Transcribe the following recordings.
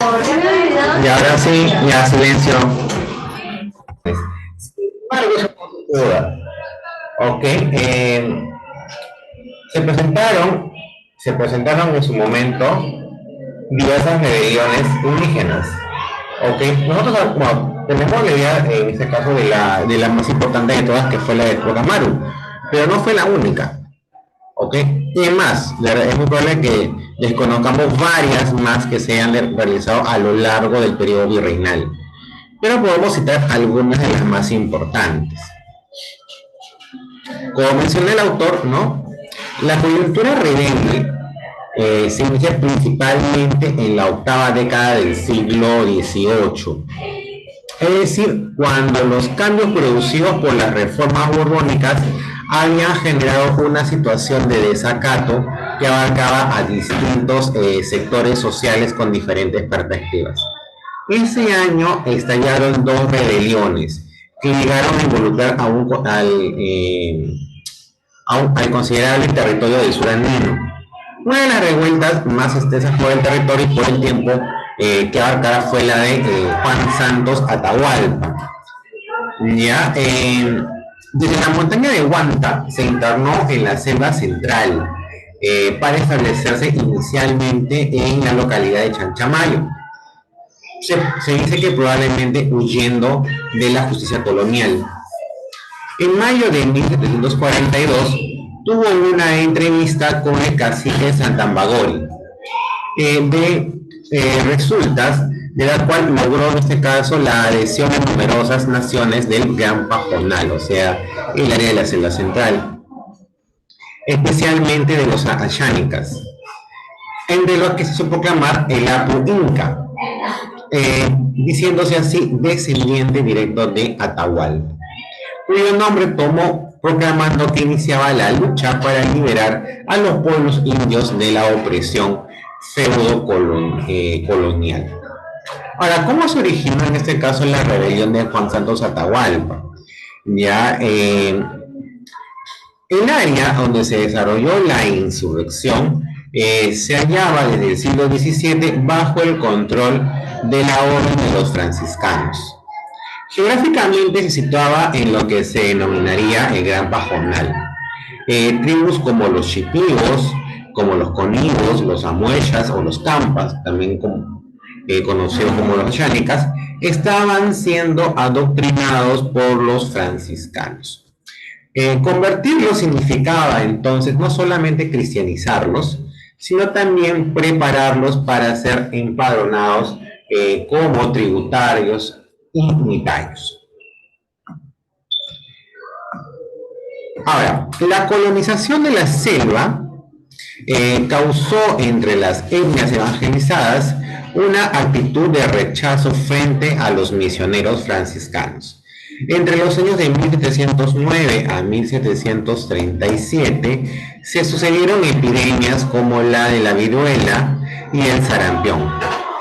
Y ahora sí, ya silencio. Sin embargo, eso no se duda. Ok, se presentaron, se presentaron en su momento diversas rebeliones indígenas. Ok, nosotros bueno, tenemos la idea en este caso de la más importante de todas, que fue la de Tocamaru, pero no fue la única. Ok, y más, es muy probable que desconozcamos varias más que se han realizado a lo largo del periodo virreinal, pero podemos citar algunas de las más importantes. Como menciona el autor, ¿no? La coyuntura rebelde se inicia principalmente en la octava década del siglo XVIII, es decir, cuando los cambios producidos por las reformas borbónicas habían generado una situación de desacato que abarcaba a distintos sectores sociales con diferentes perspectivas. Ese año estallaron dos rebeliones que llegaron a involucrar al considerable territorio del sur andino. Una de las revueltas más extensas por el territorio y por el tiempo que abarcara fue la de Juan Santos Atahualpa. Ya, desde la montaña de Huanta se internó en la selva central para establecerse inicialmente en la localidad de Chanchamayo. Se dice que probablemente huyendo de la justicia colonial. En mayo de 1742 tuvo una entrevista con el cacique Santambagori de resultas, de la cual logró en este caso la adhesión de numerosas naciones del Gran Pajonal, o sea, el área de la selva central, especialmente de los ayánicas, entre los que se hizo proclamar el Apu Inca, diciéndose así descendiente directo de Atahualpa, cuyo nombre tomó proclamando que iniciaba la lucha para liberar a los pueblos indios de la opresión feudo-colonial. Ahora, ¿cómo se originó en este caso la rebelión de Juan Santos Atahualpa? Ya, el área donde se desarrolló la insurrección se hallaba desde el siglo XVII bajo el control de la orden de los franciscanos. Geográficamente se situaba en lo que se denominaría el Gran Pajonal. Tribus como los chipivos, como los conigos, los amuechas o los campas, también conocidos como los ayánicas, estaban siendo adoctrinados por los franciscanos. Convertirlos significaba entonces no solamente cristianizarlos, sino también prepararlos para ser empadronados como tributarios y unitarios. Ahora, la colonización de la selva causó entre las etnias evangelizadas una actitud de rechazo frente a los misioneros franciscanos. Entre los años de 1709 a 1737 se sucedieron epidemias como la de la viruela y el sarampión,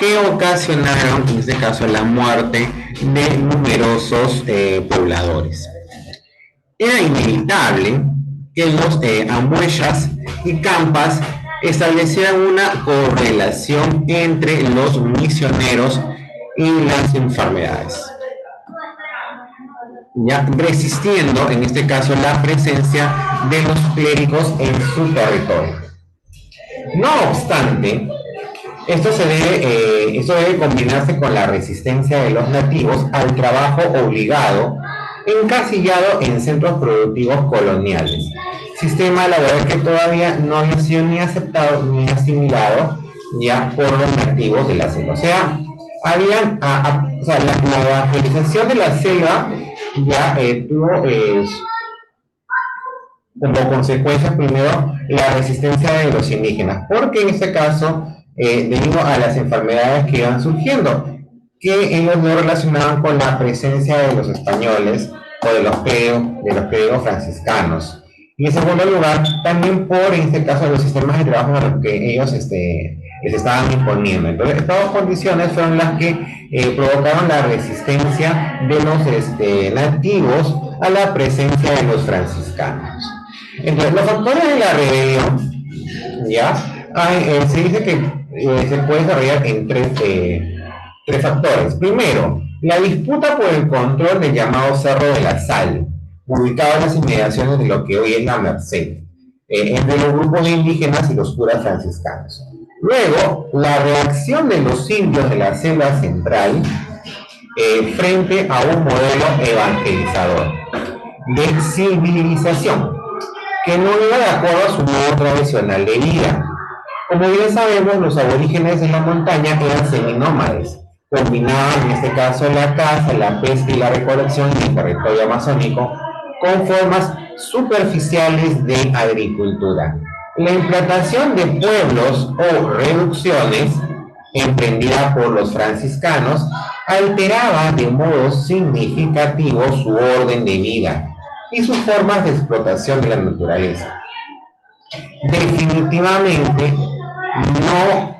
que ocasionaron, en este caso, la muerte de numerosos pobladores. Era inevitable que los amuechas y campas establecieran una correlación entre los misioneros y las enfermedades, ya resistiendo en este caso la presencia de los clérigos en su territorio. No obstante, esto debe combinarse con la resistencia de los nativos al trabajo obligado encasillado en centros productivos coloniales, sistema laboral que todavía no había sido ni aceptado ni asimilado ya por los nativos de la selva. O sea, la evangelización de la selva ya tuvo como consecuencia primero la resistencia de los indígenas, porque en este caso, debido a las enfermedades que iban surgiendo, que ellos no relacionaban con la presencia de los españoles o de los clérigos franciscanos. Y en segundo lugar, también por, en este caso, los sistemas de trabajo a los que ellos les estaban imponiendo. Entonces, estas dos condiciones fueron las que provocaron la resistencia de los nativos a la presencia de los franciscanos. Entonces, los factores de la rebelión, ya, se dice que se puede desarrollar en tres factores. Primero, la disputa por el control del llamado Cerro de la Sal, ubicado en las inmediaciones de lo que hoy es la Merced, entre los grupos indígenas y los curas franciscanos. Luego, la reacción de los indios de la selva central frente a un modelo evangelizador de civilización que no iba de acuerdo a su modo tradicional de vida. Como bien sabemos, los aborígenes de la montaña eran seminómades, combinaban en este caso la caza, la pesca y la recolección en el territorio amazónico con formas superficiales de agricultura. La implantación de pueblos o reducciones emprendida por los franciscanos alteraba de modo significativo su orden de vida y sus formas de explotación de la naturaleza. Definitivamente no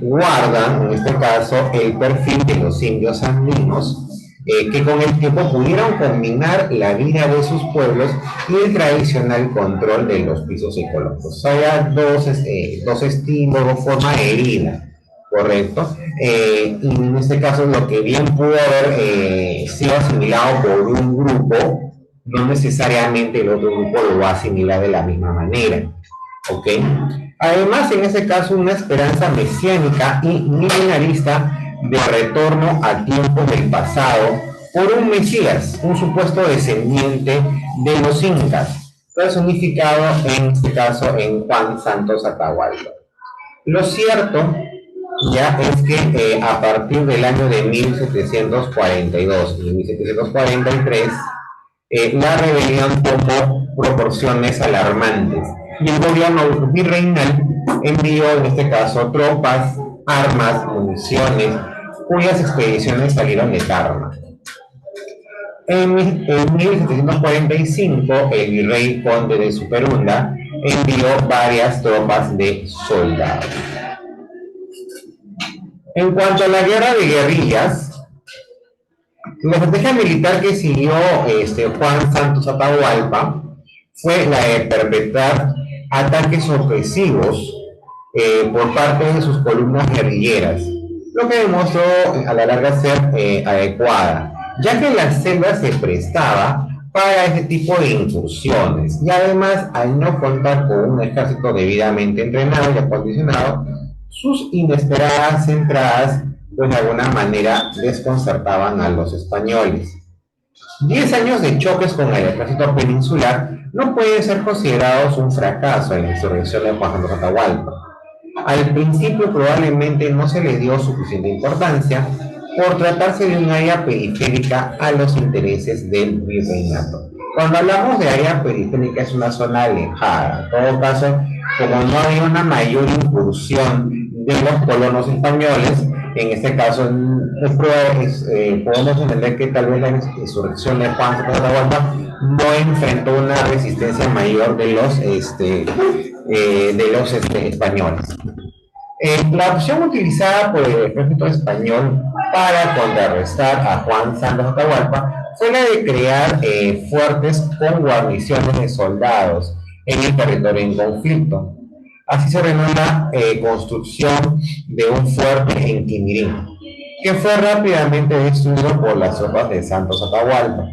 guardan, en este caso, el perfil de los indios andinos, que con el tiempo pudieron combinar la vida de sus pueblos y el tradicional control de los pisos ecológicos. Había dos estilos, dos formas de vida, ¿correcto? Y en este caso, lo que bien pudo haber sido asimilado por un grupo, no necesariamente el otro grupo lo va a asimilar de la misma manera. ¿Ok? Además, en ese caso, una esperanza mesiánica y milenarista de retorno a tiempos del pasado por un Mesías, un supuesto descendiente de los incas, personificado en este caso en Juan Santos Atahualpa. Lo cierto ya es que a partir del año de 1742 y 1743, la rebelión tomó proporciones alarmantes y el gobierno virreinal envió en este caso tropas, armas, municiones, cuyas expediciones salieron de Tarma. En 1745, el virrey conde de Superunda envió varias tropas de soldados. En cuanto a la guerra de guerrillas, la estrategia militar que siguió Juan Santos Atahualpa fue la de perpetrar ataques sorpresivos por parte de sus columnas guerrilleras, lo que demostró a la larga ser adecuada, ya que la selva se prestaba para este tipo de incursiones y además, al no contar con un ejército debidamente entrenado y acondicionado, sus inesperadas entradas pues de alguna manera desconcertaban a los españoles. 10 años de choques con el ejército peninsular no pueden ser considerados un fracaso en la insurrección de Juan Santos Atahualpa. Al principio probablemente no se le dio suficiente importancia por tratarse de un área periférica a los intereses del virreinato. Cuando hablamos de área periférica es una zona alejada. En todo caso, como no había una mayor incursión de los colonos españoles, en este caso podemos entender que tal vez la insurrección de Juan Santos Atahualpa no enfrentó una resistencia mayor de los españoles. La opción utilizada por el ejército español para contrarrestar a Juan Santos Atahualpa fue la de crear fuertes con guarniciones de soldados en el territorio en conflicto. Así se ordenó la construcción de un fuerte en Quimirín, que fue rápidamente destruido por las tropas de Santos Atahualpa.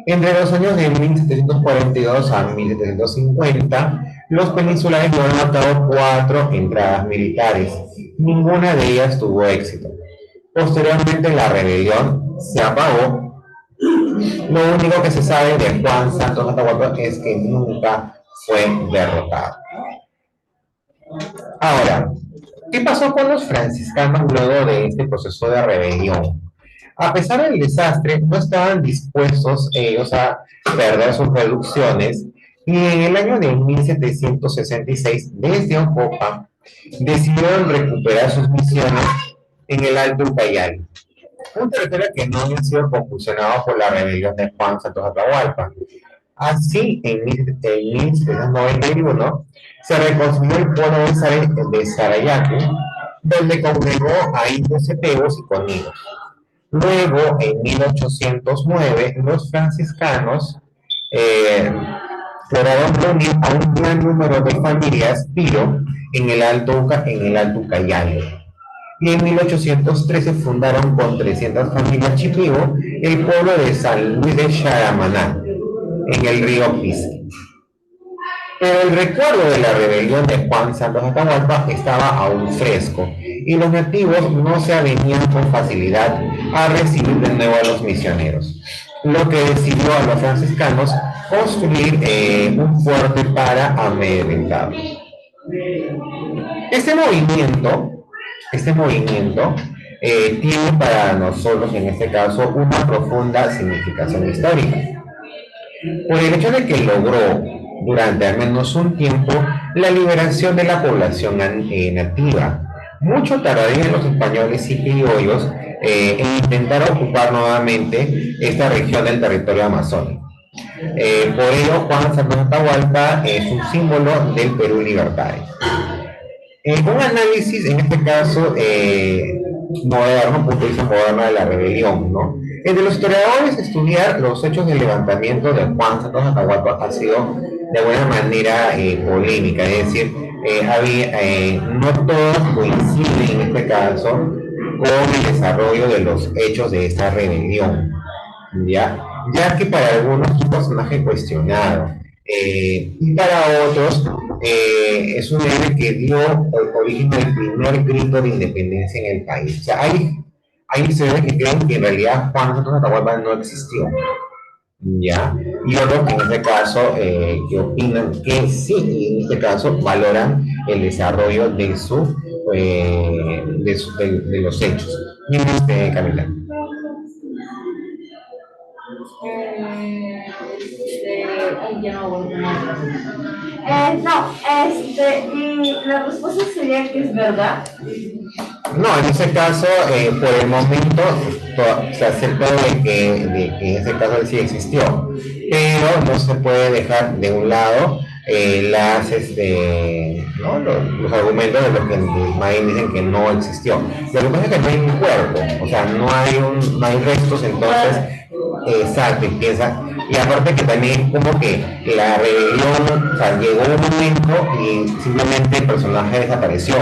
Entre los años de 1742 a 1750, los peninsulares llevaron a cabo 4 entradas militares. Ninguna de ellas tuvo éxito. Posteriormente, la rebelión se apagó. Lo único que se sabe de Juan Santos Atahualpa es que nunca fue derrotado. Ahora, ¿qué pasó con los franciscanos luego de este proceso de rebelión? A pesar del desastre, no estaban dispuestos ellos a perder sus reducciones y en el año de 1766, desde Ocopa, decidieron recuperar sus misiones en el Alto Ucayali, un territorio que no había sido convulsionado por la rebelión de Juan Santos Atahualpa. Así, en 1791, se reconstruyó el pueblo de Sarayaco, donde congregó a indios cepegos y conigos. Luego, en 1809, los franciscanos lograron reunir a un gran número de familias Piro en el Alto Ucayali. Y en 1813 fundaron con 300 familias Chipivo el pueblo de San Luis de Charamaná, en el río Pisqui. Pero el recuerdo de la rebelión de Juan Santos Atahualpa estaba aún fresco y los nativos no se avenían con facilidad a recibir de nuevo a los misioneros, lo que decidió a los franciscanos construir un fuerte para amedrentarlos. Este movimiento, este movimiento tiene para nosotros en este caso una profunda significación histórica por el hecho de que logró durante al menos un tiempo la liberación de la población nativa. Mucho tardarían los españoles y criollos en intentar ocupar nuevamente esta región del territorio amazónico. Por ello, Juan Santos Atahualpa es un símbolo del Perú libertario. Un análisis, en este caso, moderno, un punto de vista moderno de la rebelión, ¿no? Entre los historiadores, estudiar los hechos del levantamiento de Juan Santos Atahualpa ha sido de alguna manera polémica, es decir, no todos coinciden en este caso con el desarrollo de los hechos de esta rebelión, ya que para algunos es un personaje cuestionado, y para otros es un héroe que dio origen al primer grito de independencia en el país. O sea, hay historiadores que creen que en realidad Juan Santos Atahualpa no existió, ¿ya? Y otros que en este caso que opinan que sí, y en este caso valoran el desarrollo de los hechos. Miren Camila. Y la respuesta sería que es verdad. No, en ese caso, por el momento, se acepta de que en ese caso sí existió, pero no se puede dejar de un lado ¿no? los argumentos de los que más dicen que no existió. Lo que pasa es que no hay un cuerpo, o sea, no hay restos, entonces, exacto, y aparte que también como que la rebelión, o sea, llegó un momento y simplemente el personaje desapareció.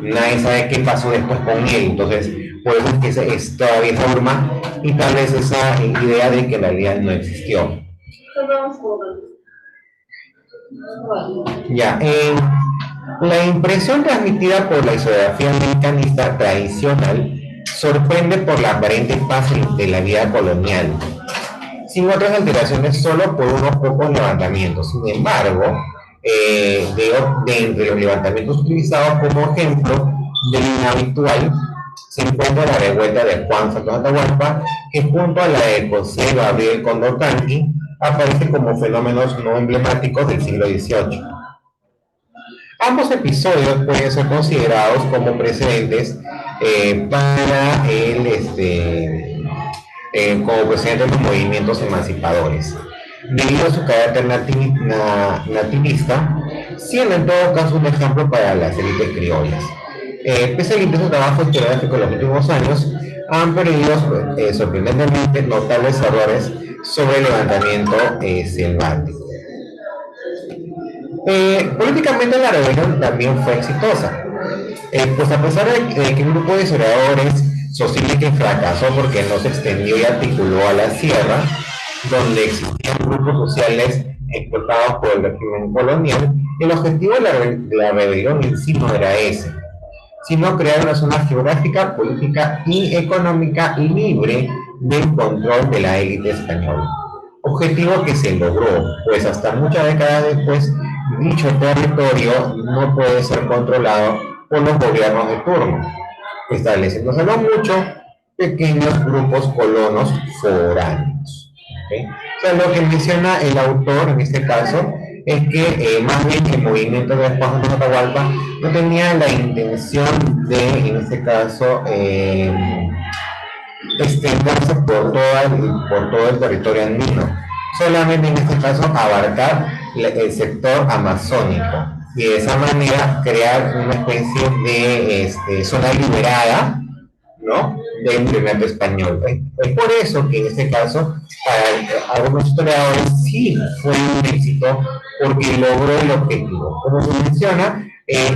Nadie sabe qué pasó después con él, entonces por eso es que es todavía esa forma y tal vez esa idea de que en realidad no existió. Ya, la impresión transmitida por la historiografía americanista tradicional sorprende por la aparente paz de la vida colonial, sin otras alteraciones, solo por unos pocos levantamientos. Sin embargo, de entre los levantamientos utilizados como ejemplo del inhabitual se encuentra la revuelta de Juan Santos Atahualpa, que junto a la de José Gabriel Condorcanqui aparece como fenómenos no emblemáticos del siglo XVIII. Ambos episodios pueden ser considerados como precedentes para como precedentes de los movimientos emancipadores, debido a su carácter nativista, siendo en todo caso un ejemplo para las élites criollas. Pese al intenso trabajo historiográfico en los últimos años, han perdido sorprendentemente notables errores sobre el levantamiento selvático. Políticamente la rebelión también fue exitosa, pues a pesar de que un grupo de historiadores sostiene que fracasó porque no se extendió y articuló a la sierra, donde existían grupos sociales explotados por el régimen colonial, el objetivo de la rebelión en sí no era ese, sino crear una zona geográfica, política y económica libre del control de la élite española. Objetivo que se logró, pues hasta muchas décadas después, dicho territorio no puede ser controlado por los gobiernos de turno, estableciéndose no mucho pequeños grupos colonos foráneos. ¿Okay? O sea, lo que menciona el autor en este caso es que más bien el movimiento de Juan Santos Atahualpa no tenía la intención de, en este caso, extenderse por todo el territorio andino, solamente en este caso abarcar el sector amazónico y de esa manera crear una especie de zona liberada, ¿no? del virreinato español. Es por eso que en este caso, para algunos historiadores sí fue un éxito porque logró el objetivo. Como se menciona,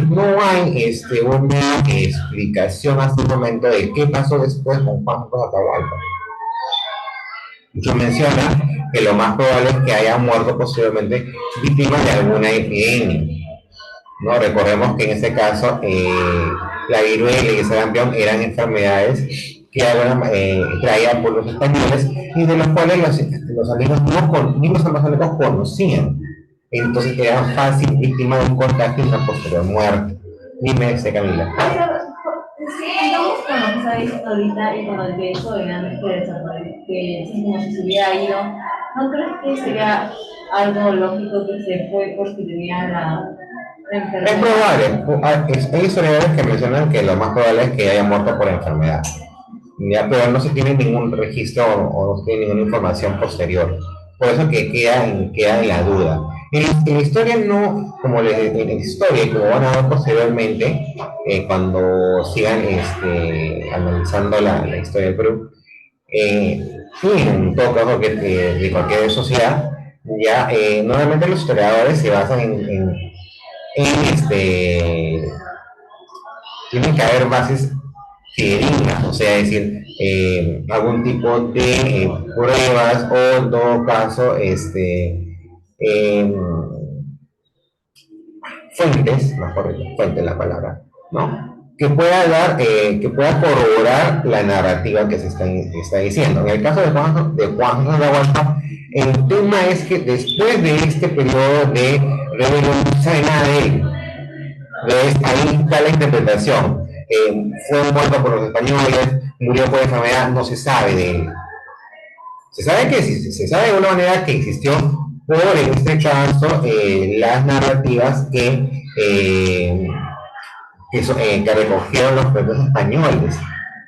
no hay una explicación hasta el momento de qué pasó después con Juan Santos Atahualpa. Se menciona que lo más probable es que haya muerto posiblemente víctima de alguna epidemia. ¿No? Recordemos que en este caso la viruela y el sarampión eran enfermedades que traían por los españoles y de los cuales los amigos ni los amazónicos conocían. Entonces era fácil víctima de un contagio y una posterior muerte. Dime, Camila. Sí, digamos con lo que se ha visto ahorita y con el de eso de antes que como si se hubiera ido, ¿no crees que sería algo lógico que se fue porque tenía la Es enfermedad? probable. Hay historiadores que mencionan que lo más probable es que haya muerto por enfermedad. Ya, pero no se tiene ningún registro o no se tiene ninguna información posterior. Por eso que queda en la duda. En la historia no, como en la historia, y como van a ver posteriormente, cuando sigan analizando la historia del Perú, y en todo caso de cualquier sociedad, ya normalmente los historiadores se basan en tienen que haber bases fidedignas, o sea, es decir, algún tipo de pruebas o en todo caso, eh, fuentes, mejor fuente la palabra, ¿no? Que pueda corroborar la narrativa que se está diciendo. En el caso de Juan de Aguanta, el tema es que después de este periodo de rebelión no sabe nada de él. Entonces, ahí está la interpretación. Fue muerto por los españoles, murió por enfermedad, no se sabe de él. Se sabe de una manera que existió por, en este caso, las narrativas que recogieron los propios españoles.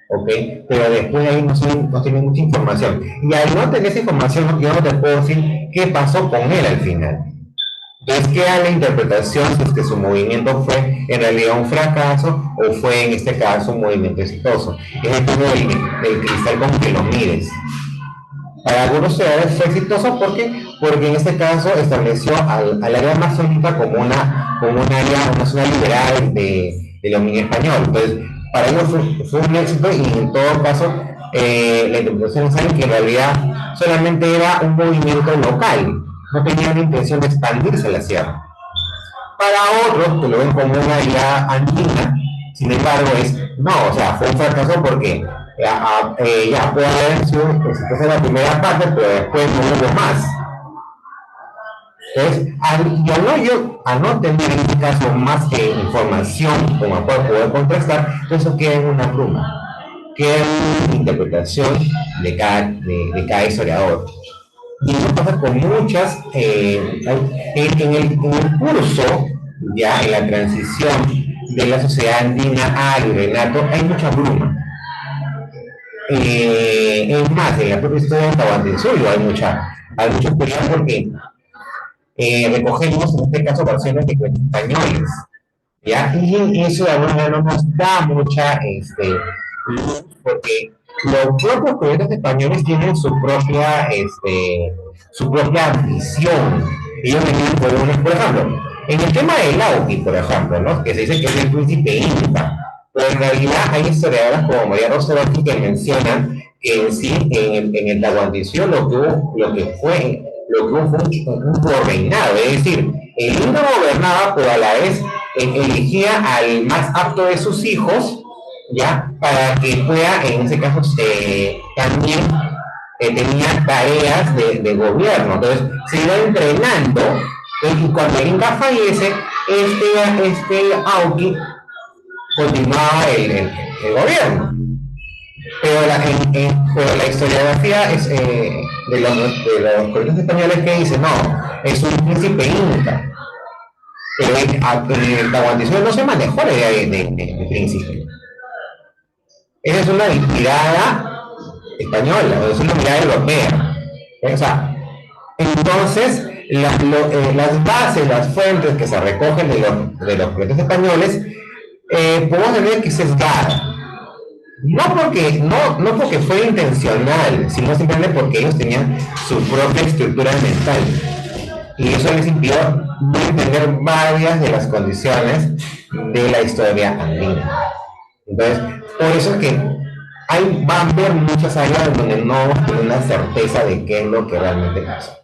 ¿Ok? Pero después de ahí no tiene mucha información. Y al no tener esa información, yo no te puedo decir qué pasó con él al final. Entonces queda la interpretación si es que su movimiento fue en realidad un fracaso o fue en este caso un movimiento exitoso. Es depende del cristal con que lo mires. Para algunos ciudadanos fue exitoso porque en este caso estableció al área amazónica como un área, una zona liberal de dominio español. Entonces, para ellos fue un éxito y en todo caso la interpretación es que en realidad solamente era un movimiento local, no tenía una intención de expandirse a la sierra. Para otros que lo ven como una área andina, sin embargo, o sea, fue un fracaso porque ya puede haber sido exitosa la primera parte, pero después no hubo más. Entonces, al no tener en este caso más que información como para poder contrastar, eso queda en una bruma, queda en una interpretación de cada historiador. Y eso pasa con muchas, en el curso, ya en la transición de la sociedad andina al virreinato, hay mucha bruma. Es más, en la propia historia de Tahuantinsuyo hay mucha oscuridad porque recogemos en este caso versiones de cuentos españoles, ¿ya? Y eso de alguna manera no nos da mucha luz porque los propios poetas españoles tienen su propia visión. Ellos venían por ejemplo, en el tema de Lauki, por ejemplo, ¿no? Que se dice que es el príncipe inca, pero en realidad hay historiadoras como María Rosarotti que mencionan que en sí, en el Tahuantinsuyo lo que fue un reinado, es decir, el inca gobernaba, pero a la vez elegía al más apto de sus hijos, ya, para que pueda, en ese caso, también tenía tareas de gobierno. Entonces, se iba entrenando, y cuando el inca fallece, Auqui continuaba el gobierno. Pero la historiografía de los cronistas españoles que dice, no, es un príncipe inca. Pero en el Tahuantinsuyo no se manejó la idea de príncipe. Esa es una mirada española, es una mirada europea. O sea, entonces, las bases, las fuentes que se recogen de los cronistas españoles, podemos tener que sesgar. No porque fue intencional, sino simplemente porque ellos tenían su propia estructura mental. Y eso les impidió no entender varias de las condiciones de la historia andina. Entonces, por eso es que va a haber muchas áreas donde no vamos a tener una certeza de qué es lo que realmente pasó.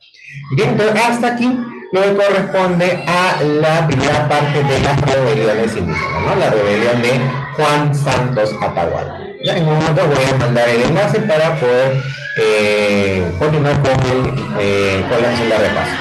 Bien, entonces hasta aquí lo que corresponde a la primera parte de las rebeliones indígenas, ¿no? La rebelión de Juan Santos Atahualpa. Ya en un momento voy a mandar el enlace para poder continuar con la sesión de repaso.